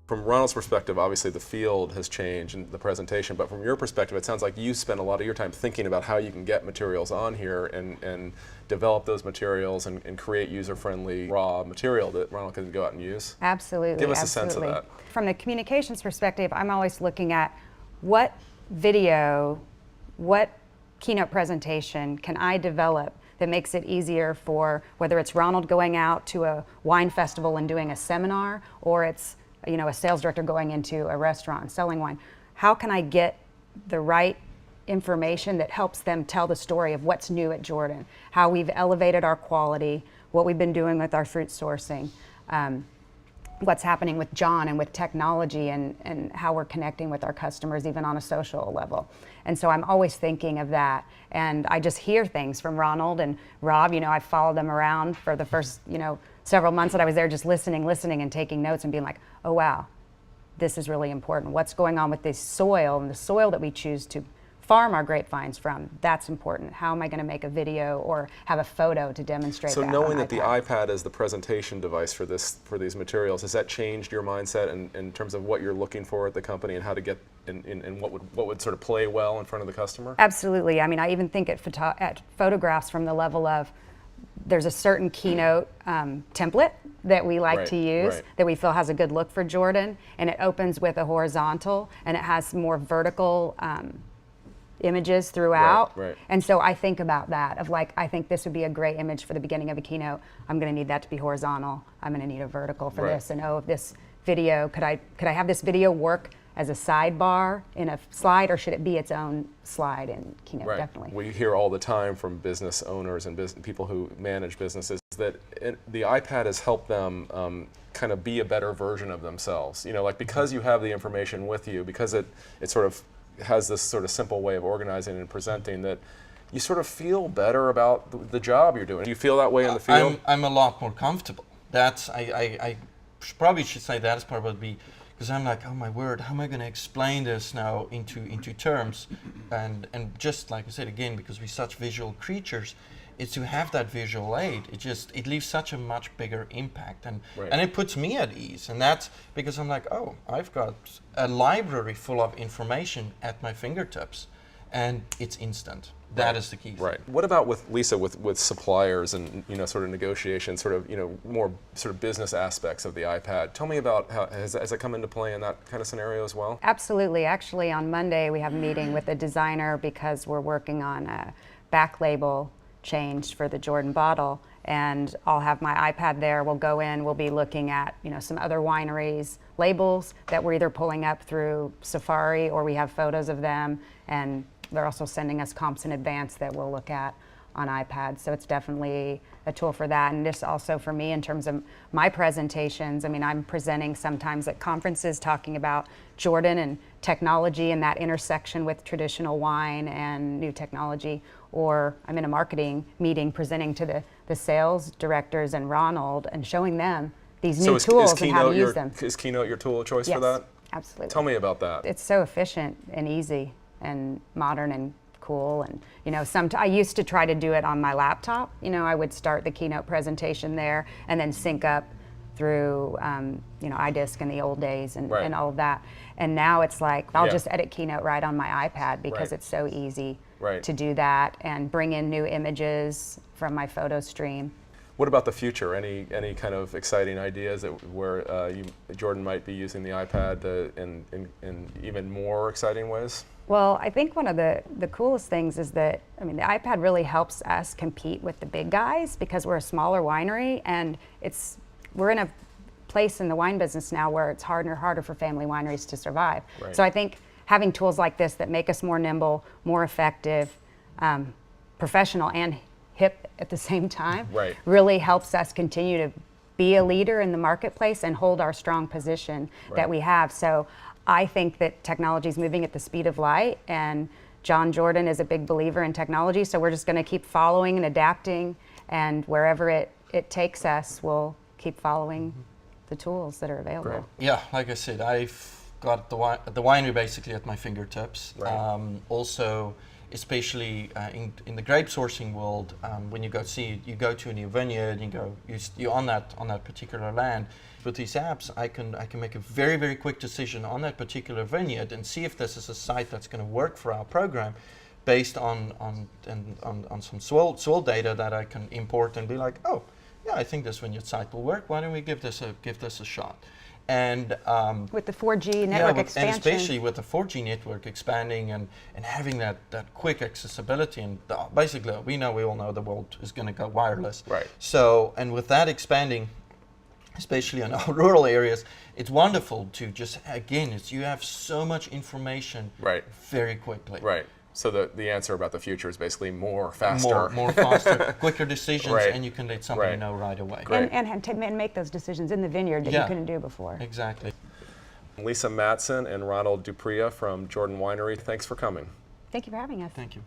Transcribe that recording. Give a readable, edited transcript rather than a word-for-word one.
From Ronald's perspective, obviously the field has changed and the presentation, but from your perspective, it sounds like you spend a lot of your time thinking about how you can get materials on here and develop those materials and create user-friendly raw material that Ronald can go out and use. Absolutely. Give us absolutely. a sense of that. From the communications perspective, I'm always looking at what video, what keynote presentation can I develop that makes it easier for, whether it's Ronald going out to a wine festival and doing a seminar, or it's a sales director going into a restaurant selling wine. How can I get the right information that helps them tell the story of what's new at Jordan, how we've elevated our quality, what we've been doing with our fruit sourcing, what's happening with John and with technology, and how we're connecting with our customers even on a social level. And so I'm always thinking of that. And I just hear things from Ronald and Rob. I followed them around for the first, several months that I was there, just listening and taking notes and being like, oh wow, this is really important. What's going on with this soil and the soil that we choose to farm our grapevines from? That's important. How am I going to make a video or have a photo to demonstrate that? So knowing that the iPad is the presentation device for these materials, has that changed your mindset in terms of what you're looking for at the company and how to get and what would sort of play well in front of the customer? Absolutely. I mean, I even think at photographs from the level of there's a certain keynote template that we like to use that we feel has a good look for Jordan, and it opens with a horizontal and it has more vertical images throughout. And so I think about that of like, I think this would be a great image for the beginning of a keynote. I'm going to need that to be horizontal. I'm going to need a vertical for this. And this video, could I have this video work as a sidebar in a slide, or should it be its own slide in keynote? Definitely. We hear all the time from business owners and people who manage businesses that the iPad has helped them kind of be a better version of themselves. Like because you have the information with you, because it sort of has this sort of simple way of organizing and presenting, that you sort of feel better about the job you're doing. Do you feel that way in the field? I'm a lot more comfortable. I probably should say that is probably because I'm like, oh my word, how am I going to explain this now into terms? And just like I said again, because we're such visual creatures, it's to have that visual aid. It leaves such a much bigger impact, and it puts me at ease. And that's because I'm like, oh, I've got a library full of information at my fingertips, and it's instant. That is the key. What about with Lisa, with suppliers and sort of negotiations, sort of more sort of business aspects of the iPad? Tell me about how has it come into play in that kind of scenario as well? Absolutely. Actually, on Monday we have a meeting with a designer because we're working on a back label change for the Jordan bottle, and I'll have my iPad there. We'll go in. We'll be looking at some other wineries' labels that we're either pulling up through Safari or we have photos of them, and they're also sending us comps in advance that we'll look at on iPad. So it's definitely a tool for that. And this also for me in terms of my presentations. I mean, I'm presenting sometimes at conferences talking about Jordan and technology and that intersection with traditional wine and new technology. Or I'm in a marketing meeting presenting to the sales directors and Ronald and showing them these new tools and how to use them. Is Keynote your tool of choice for that? Absolutely. Tell me about that. It's so efficient and easy and modern and cool, and I used to try to do it on my laptop. I would start the keynote presentation there and then sync up through iDisk in the old days and all of that. And now it's like I'll just edit Keynote right on my iPad because it's so easy to do that and bring in new images from my photo stream. What about the future? Any kind of exciting ideas where Jordan might be using the iPad in even more exciting ways? Well, I think one of the coolest things is that, the iPad really helps us compete with the big guys because we're a smaller winery, and we're in a place in the wine business now where it's harder and harder for family wineries to survive. So I think having tools like this that make us more nimble, more effective, professional and hip at the same time really helps us continue to be a leader in the marketplace and hold our strong position that we have. So I think that technology is moving at the speed of light, and John Jordan is a big believer in technology, so we're just going to keep following and adapting, and wherever it takes us, we'll keep following the tools that are available. Yeah, like I said, I've got the winery basically at my fingertips. Also, especially in the grape sourcing world, when you go to a new vineyard, you're on that particular land. With these apps, I can make a very, very quick decision on that particular vineyard and see if this is a site that's going to work for our program, based on some soil data that I can import and be like, oh, yeah, I think this vineyard site will work. Why don't we give this a shot? And with the 4G network expansion, and especially with the 4G network expanding and having that quick accessibility, and basically we all know the world is going to go wireless. Right. So, and with that expanding, especially in our rural areas, it's wonderful to just, again, you have so much information very quickly. Right. So the answer about the future is basically more faster. More faster, quicker decisions, Right. and you can let somebody know right away. Great. and make those decisions in the vineyard that you couldn't do before. Exactly. Lisa Matson and Ronald Dupria from Jordan Winery, thanks for coming. Thank you for having us. Thank you.